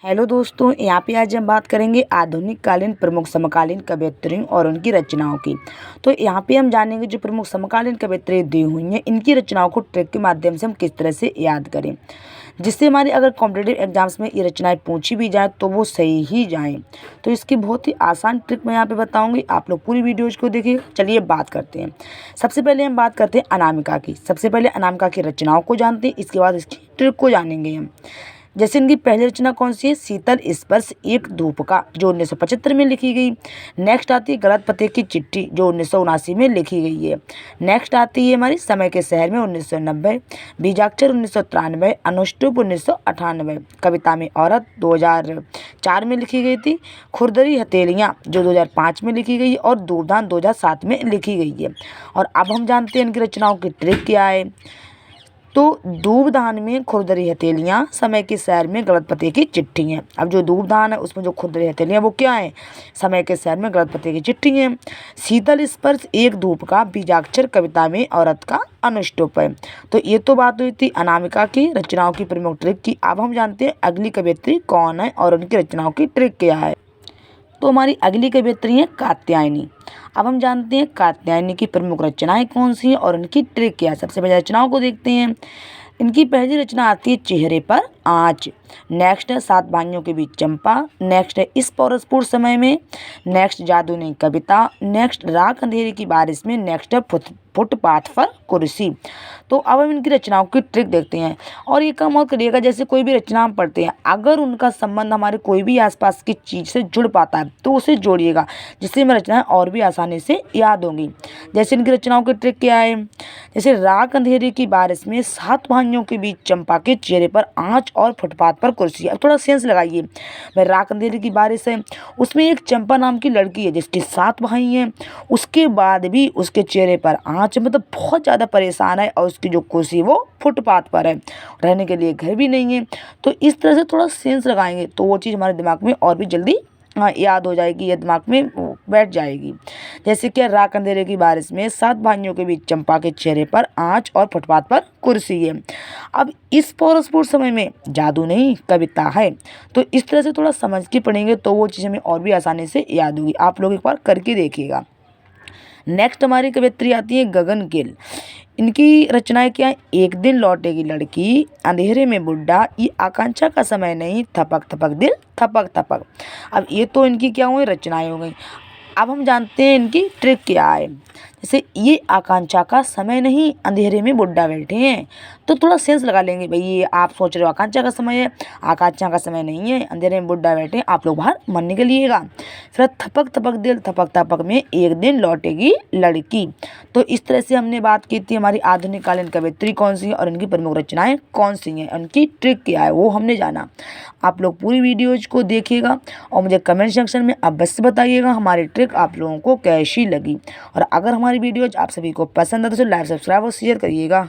Hello दोस्तों, यहाँ पे आज हम बात करेंगे आधुनिक कालीन प्रमुख समकालीन कवयित्रियों और उनकी रचनाओं की। तो यहाँ पे हम जानेंगे जो प्रमुख समकालीन कवयित्रियाँ दी हुई हैं, इनकी रचनाओं को ट्रिक के माध्यम से हम किस तरह से याद करें, जिससे हमारी अगर कॉम्पिटिटिव एग्जाम्स में ये रचनाएं पूछी भी जाए तो वो सही ही जाएँ। तो इसकी बहुत ही आसान ट्रिक मैं यहाँ पे बताऊँगी, आप लोग पूरी वीडियोज को देखिए। चलिए बात करते हैं। सबसे पहले हम बात करते हैं अनामिका की। सबसे पहले अनामिका की रचनाओं को जानते हैं, इसके बाद इसकी ट्रिक को जानेंगे हम। जैसे इनकी पहली रचना कौन सी है, शीतल स्पर्श एक धूप का, जो 1975 में लिखी गई। नेक्स्ट आती है गलत पते की चिट्ठी, जो 1979 में लिखी गई है। नेक्स्ट आती है हमारी समय के शहर में 1990, बीजाक्षर 1993, अनुष्टुप 1998, कविता में औरत 2004 में लिखी गई थी, खुरदरी हथेलियाँ जो 2005 में लिखी गई और धूपदान 2007 में लिखी गई है। और अब हम जानते हैं इनकी रचनाओं की ट्रिक क्या है। तो धूपदान में खुरदरी हथेलियाँ, समय के शहर में गलत पते की चिट्ठी हैं। अब जो धूपदान है उसमें जो खुरदरी हथेलियाँ वो क्या है, समय के शहर में गलत पते की चिट्ठी हैं। शीतल स्पर्श एक धूप का, बीजाक्षर कविता में औरत का अनुष्टुप है। तो ये तो बात हुई थी अनामिका की रचनाओं की प्रमुख ट्रिक की। अब हम जानते हैं अगली कवयित्री कौन है और उनकी रचनाओं की ट्रिक क्या है। तो हमारी अगली कवयित्री है कात्यायनी। अब हम जानते हैं कात्यायनी की प्रमुख रचनाएं कौन सी हैं और उनकी ट्रिक क्या है। सबसे पहले रचनाओं को देखते हैं। इनकी पहली रचना आती है चेहरे पर आँच। नेक्स्ट है सात भाइयों के बीच चंपा। नेक्स्ट है इस पौरसपूर समय में। नेक्स्ट जादू ने कविता। नेक्स्ट राख अंधेरे की बारिश में। नेक्स्ट है फुटपाथ पर कुर्सी। तो अब हम इनकी रचनाओं की ट्रिक देखते हैं। और ये काम और करिएगा, जैसे कोई भी रचना हम पढ़ते हैं, अगर उनका संबंध हमारे कोई भी आसपास की चीज़ से जुड़ पाता है तो उसे जोड़िएगा, जिससे हमें रचनाएं और भी आसानी से याद होंगी। जैसे इनकी रचनाओं की ट्रिक क्या है। जैसे राख अंधेरे की बारिश में, सात भाइयों के बीच चंपा के चेहरे पर आँच और फुटपाथ पर कुर्सी। अब थोड़ा सेंस लगाइए। वह राख अंधेरे की बारिश है, उसमें एक चंपा नाम की लड़की है जिसके सात भाई हैं, उसके बाद भी उसके चेहरे पर आँच, मतलब बहुत ज़्यादा परेशान है, और उसकी जो कुर्सी वो फुटपाथ पर है, रहने के लिए घर भी नहीं है। तो इस तरह से थोड़ा सेंस लगाएंगे तो वो चीज़ हमारे दिमाग में और भी जल्दी याद हो जाएगी, या दिमाग में बैठ जाएगी। जैसे कि राख अंधेरे की बारिश में, सात भाइयों के बीच चंपा के चेहरे पर आँच और फुटपाथ पर कुर्सी है। अब इस पौरसपूर समय में जादू नहीं कविता है। तो इस तरह से थोड़ा समझ के पढ़ेंगे तो वो चीज़ हमें और भी आसानी से याद होगी। आप लोग एक बार करके देखिएगा। नेक्स्ट हमारी कवयित्री आती है गगन गिल। इनकी रचनाएं क्या है। एक दिन लौटेगी लड़की, अंधेरे में बुड्ढा, ये आकांक्षा का समय नहीं, थपक थपक दिल थपक थपक। अब ये तो इनकी क्या हुई, रचनाएं हो गई। अब हम जानते हैं इनकी ट्रिक क्या है। जैसे ये आकांक्षा का समय नहीं, अंधेरे में बुड्ढा बैठे हैं, तो थोड़ा सेंस लगा लेंगे। भाई ये आप सोच रहे हो आकांक्षा का समय है, आकांक्षा का समय नहीं है, अंधेरे में बुड्ढा बैठे हैं, आप लोग बाहर मन निकलिएगा। फिर थपक थपक दिल थपक थपक में एक दिन लौटेगी लड़की। तो इस तरह से हमने बात की थी हमारी आधुनिक कालीन कवयित्री कौन सी है और इनकी प्रमुख रचनाएं कौन सी हैं, उनकी ट्रिक क्या है वो हमने जाना। आप लोग पूरी वीडियोज को देखिएगा और मुझे कमेंट सेक्शन में अवश्य बताइएगा हमारी ट्रिक आप लोगों को कैसी लगी। और अगर हमारी वीडियोज आप सभी को पसंद है तो लाइक सब्सक्राइब और शेयर करिएगा।